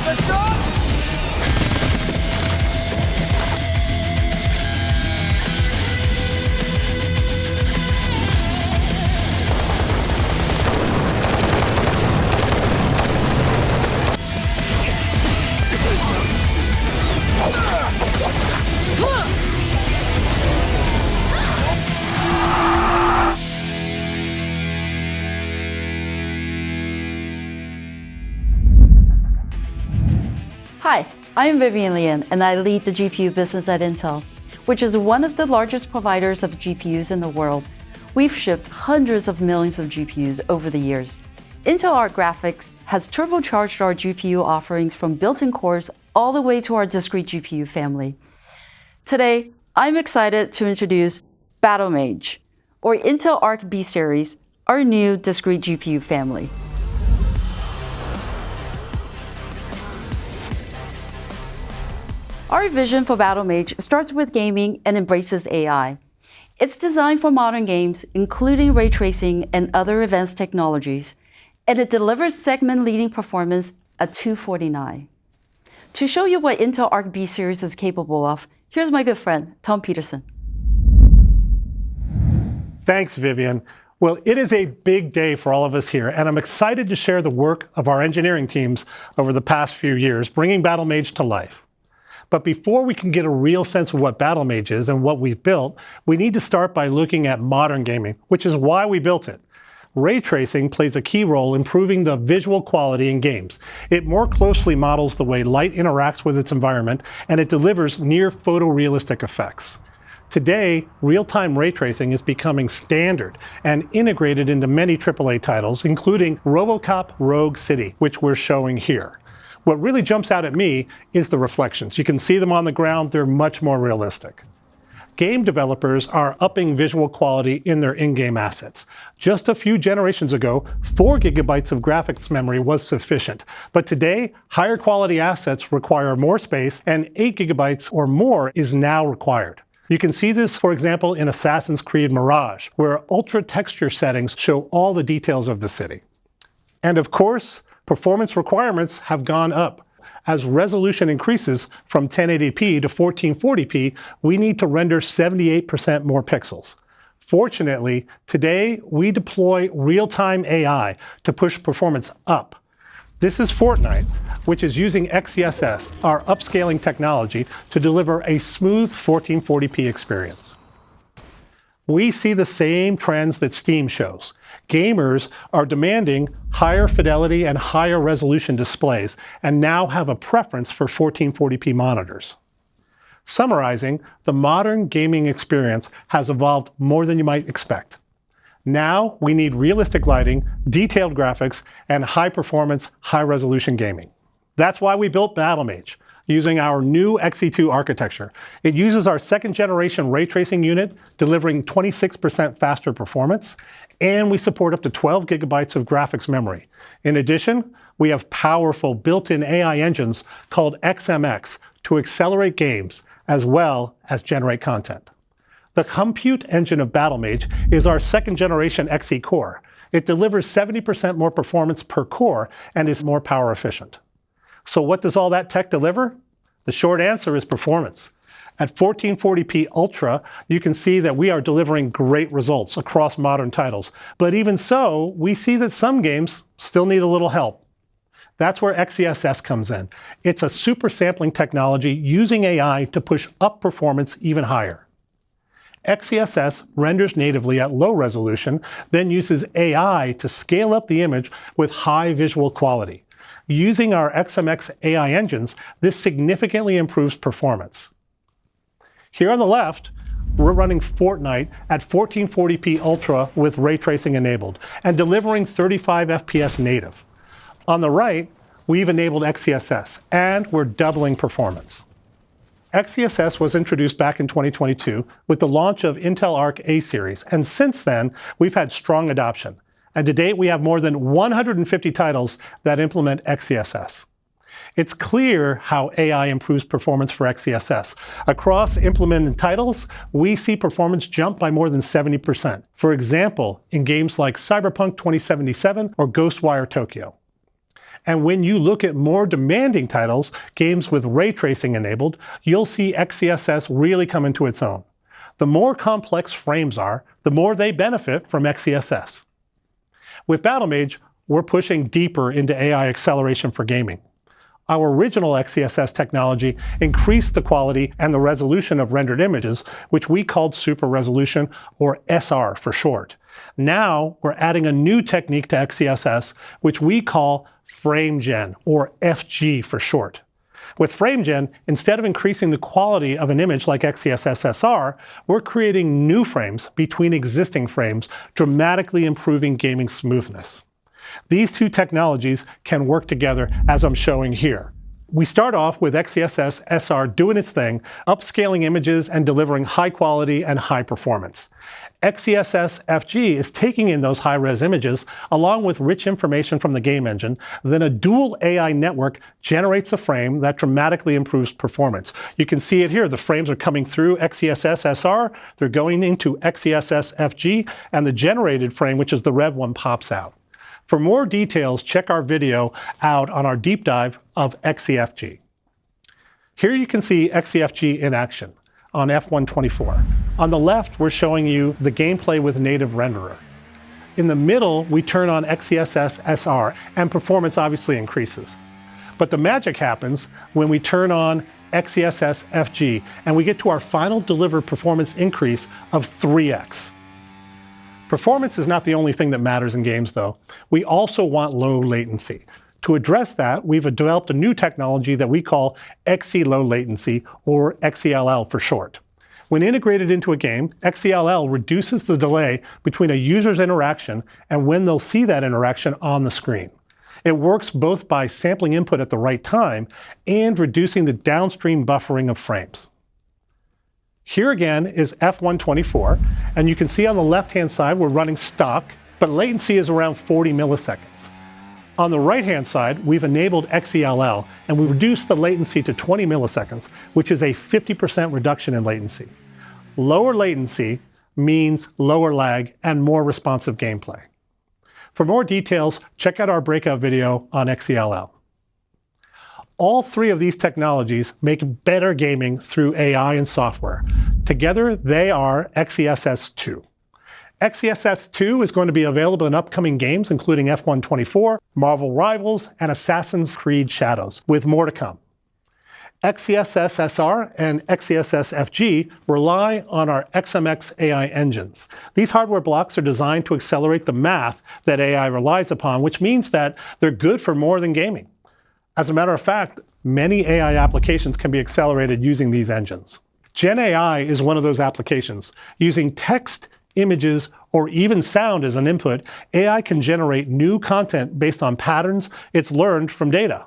Let's go! Hi, I'm Vivian Lian, and I lead the GPU business at Intel, which is one of the largest providers of GPUs in the world. We've shipped hundreds of millions of GPUs over the years. Intel Arc Graphics has turbocharged our GPU offerings from built-in cores all the way to our discrete GPU family. Today, I'm excited to introduce BattleMage, or Intel Arc B Series, our new discrete GPU family. Our vision for BattleMage starts with gaming and embraces AI. It's designed for modern games, including ray tracing and other advanced technologies, and it delivers segment-leading performance at 249. To show you what Intel Arc B Series is capable of, here's my good friend, Tom Peterson. Thanks, Vivian. Well, it is a big day for all of us here, and I'm excited to share the work of our engineering teams over the past few years, bringing BattleMage to life. But before we can get a real sense of what BattleMage is and what we've built, we need to start by looking at modern gaming, which is why we built it. Ray tracing plays a key role in improving the visual quality in games. It more closely models the way light interacts with its environment, and it delivers near photorealistic effects. Today, real-time ray tracing is becoming standard and integrated into many AAA titles, including RoboCop Rogue City, which we're showing here. What really jumps out at me is the reflections. You can see them on the ground. They're much more realistic. Game developers are upping visual quality in their in-game assets. Just a few generations ago, 4 gigabytes of graphics memory was sufficient. But today, higher quality assets require more space, and 8 gigabytes or more is now required. You can see this, for example, in Assassin's Creed Mirage, where ultra texture settings show all the details of the city. And of course, performance requirements have gone up. As resolution increases from 1080p to 1440p, we need to render 78% more pixels. Fortunately, today we deploy real-time AI to push performance up. This is Fortnite, which is using XeSS, our upscaling technology, to deliver a smooth 1440p experience. We see the same trends that Steam shows. Gamers are demanding higher fidelity and higher resolution displays, and now have a preference for 1440p monitors. Summarizing, the modern gaming experience has evolved more than you might expect. Now we need realistic lighting, detailed graphics, and high-performance, high-resolution gaming. That's why we built BattleMage, using our new Xe2 architecture. It uses our second-generation ray tracing unit, delivering 26% faster performance, and we support up to 12 gigabytes of graphics memory. In addition, we have powerful built-in AI engines called XMX to accelerate games, as well as generate content. The compute engine of BattleMage is our second-generation Xe core. It delivers 70% more performance per core and is more power efficient. So what does all that tech deliver? The short answer is performance. At 1440p Ultra, you can see that we are delivering great results across modern titles. But even so, we see that some games still need a little help. That's where XeSS comes in. It's a super sampling technology using AI to push up performance even higher. XeSS renders natively at low resolution, then uses AI to scale up the image with high visual quality. Using our XMX AI engines, this significantly improves performance. Here on the left, we're running Fortnite at 1440p Ultra with ray tracing enabled and delivering 35 FPS native. On the right, we've enabled XeSS, and we're doubling performance. XeSS was introduced back in 2022 with the launch of Intel Arc A series, and since then, we've had strong adoption. And to date, we have more than 150 titles that implement XeSS. It's clear how AI improves performance for XeSS. Across implemented titles, we see performance jump by more than 70%. For example, in games like Cyberpunk 2077 or Ghostwire Tokyo. And when you look at more demanding titles, games with ray tracing enabled, you'll see XeSS really come into its own. The more complex frames are, the more they benefit from XeSS. With Battlemage, we're pushing deeper into AI acceleration for gaming. Our original XeSS technology increased the quality and the resolution of rendered images, which we called super resolution, or SR for short. Now we're adding a new technique to XeSS, which we call FrameGen, or FG for short. With FrameGen, instead of increasing the quality of an image like XeSS SR, we're creating new frames between existing frames, dramatically improving gaming smoothness. These two technologies can work together as I'm showing here. We start off with XeSS SR doing its thing, upscaling images and delivering high quality and high performance. XeSS FG is taking in those high-res images along with rich information from the game engine. Then a dual AI network generates a frame that dramatically improves performance. You can see it here. The frames are coming through XeSS SR, they're going into XeSS FG, and the generated frame, which is the red one, pops out. For more details, check our video out on our deep dive of XeFG. Here you can see XeFG in action on F124. On the left, we're showing you the gameplay with native renderer. In the middle, we turn on XeSS SR, and performance obviously increases. But the magic happens when we turn on XeSS FG, and we get to our final delivered performance increase of 3x. Performance is not the only thing that matters in games, though. We also want low latency. To address that, we've developed a new technology that we call Xe Low Latency, or XeLL for short. When integrated into a game, XeLL reduces the delay between a user's interaction and when they'll see that interaction on the screen. It works both by sampling input at the right time and reducing the downstream buffering of frames. Here again is F124, and you can see on the left-hand side we're running stock, but latency is around 40 milliseconds. On the right-hand side, we've enabled XeLL, and we've reduced the latency to 20 milliseconds, which is a 50% reduction in latency. Lower latency means lower lag and more responsive gameplay. For more details, check out our breakout video on XeLL. All three of these technologies make better gaming through AI and software. Together, they are XeSS 2. XeSS 2 is going to be available in upcoming games, including F124, Marvel Rivals, and Assassin's Creed Shadows, with more to come. XeSS SR and XeSS FG rely on our XMX AI engines. These hardware blocks are designed to accelerate the math that AI relies upon, which means that they're good for more than gaming. As a matter of fact, many AI applications can be accelerated using these engines. Gen AI is one of those applications. Using text, images, or even sound as an input, AI can generate new content based on patterns it's learned from data.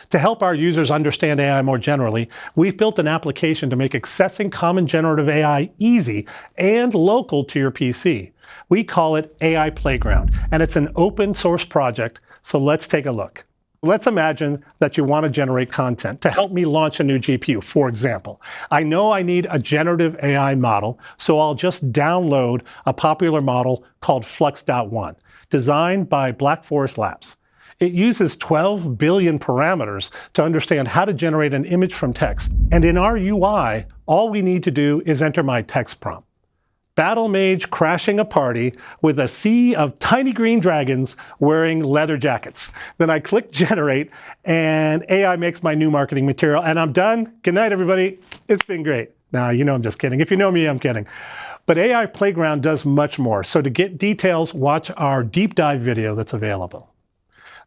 To help our users understand AI more generally, we've built an application to make accessing common generative AI easy and local to your PC. We call it AI Playground, and it's an open source project, so let's take a look. Let's imagine that you want to generate content to help me launch a new GPU, for example. I know I need a generative AI model, so I'll just download a popular model called Flux.1, designed by Black Forest Labs. It uses 12 billion parameters to understand how to generate an image from text. And in our UI, all we need to do is enter my text prompt. Battle Mage crashing a party with a sea of tiny green dragons wearing leather jackets. Then I click generate and AI makes my new marketing material and I'm done. Good night, everybody. It's been great. Now, you know I'm just kidding. If you know me, I'm kidding. But AI Playground does much more. So to get details, watch our deep dive video that's available.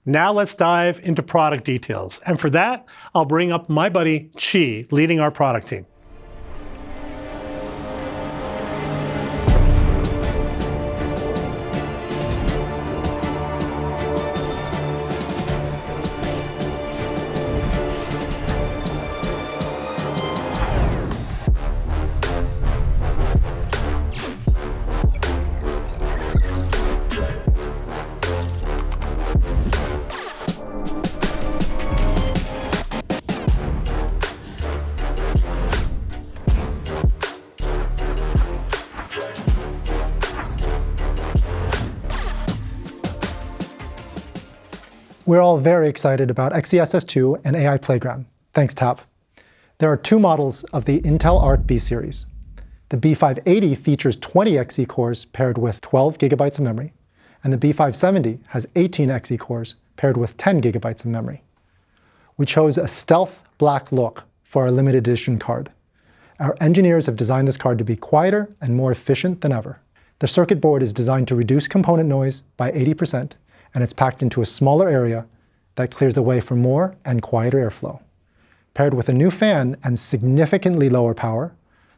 Now let's dive into product details. And for that, I'll bring up my buddy Chi, leading our product team. We're all very excited about XeSS 2 and AI Playground. Thanks, TAP. There are two models of the Intel Arc B series. The B580 features 20 Xe cores paired with 12 gigabytes of memory, and the B570 has 18 Xe cores paired with 10 gigabytes of memory. We chose a stealth black look for our limited edition card. Our engineers have designed this card to be quieter and more efficient than ever. The circuit board is designed to reduce component noise by 80%, and it's packed into a smaller area that clears the way for more and quieter airflow. Paired with a new fan and significantly lower power,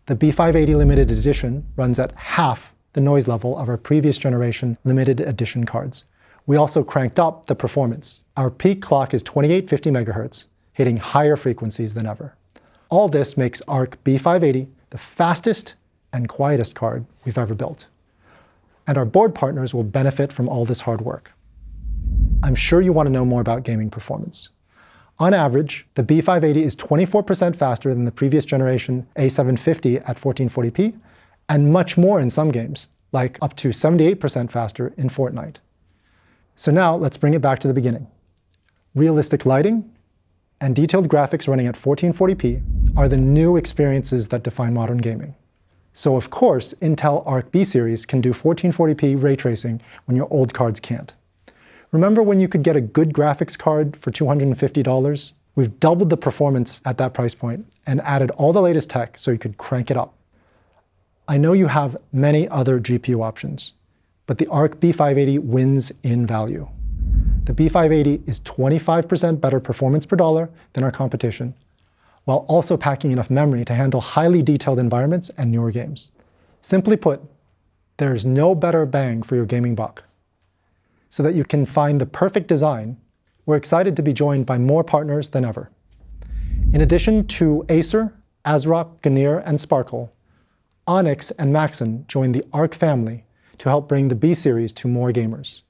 the B580 limited edition runs at half the noise level of our previous generation limited edition cards. We also cranked up the performance. Our peak clock is 2850 MHz, hitting higher frequencies than ever. All this makes Arc B580 the fastest and quietest card we've ever built. And our board partners will benefit from all this hard work. I'm sure you want to know more about gaming performance. On average, the B580 is 24% faster than the previous generation A750 at 1440p, and much more in some games, like up to 78% faster in Fortnite. So now let's bring it back to the beginning. Realistic lighting and detailed graphics running at 1440p are the new experiences that define modern gaming. So of course, Intel Arc B series can do 1440p ray tracing when your old cards can't. Remember when you could get a good graphics card for $250? We've doubled the performance at that price point and added all the latest tech so you could crank it up. I know you have many other GPU options, but the Arc B580 wins in value. The B580 is 25% better performance per dollar than our competition, while also packing enough memory to handle highly detailed environments and newer games. Simply put, there's no better bang for your gaming buck. So that you can find the perfect design, we're excited to be joined by more partners than ever. In addition to Acer, ASRock, Ganeer, and Sparkle, Onyx and Maxon join the Arc family to help bring the B series to more gamers.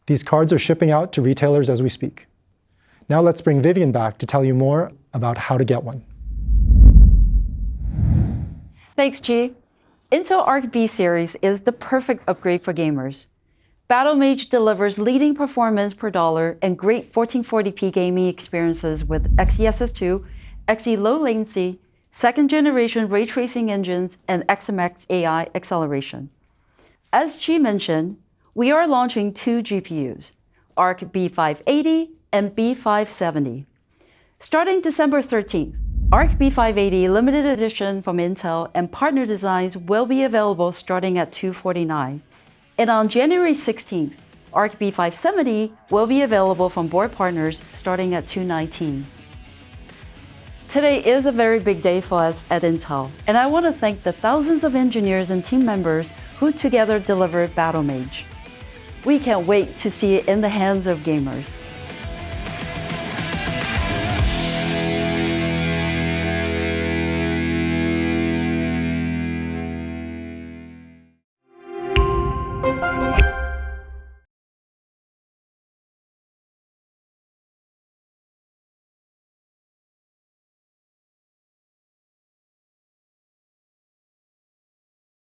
These cards are shipping out to retailers as we speak. Now let's bring Vivian back to tell you more about how to get one. Thanks, G. Intel Arc B series is the perfect upgrade for gamers. Battlemage delivers leading performance per dollar and great 1440p gaming experiences with XeSS 2, Xe low latency, second generation ray tracing engines, and XMX AI acceleration. As Chi mentioned, we are launching two GPUs, Arc B580 and B570. Starting December 13th, Arc B580 limited edition from Intel and partner designs will be available starting at $249. And on January 16th, Arc B570 will be available from board partners starting at $219. Today is a very big day for us at Intel, and I want to thank the thousands of engineers and team members who together delivered Battlemage. We can't wait to see it in the hands of gamers.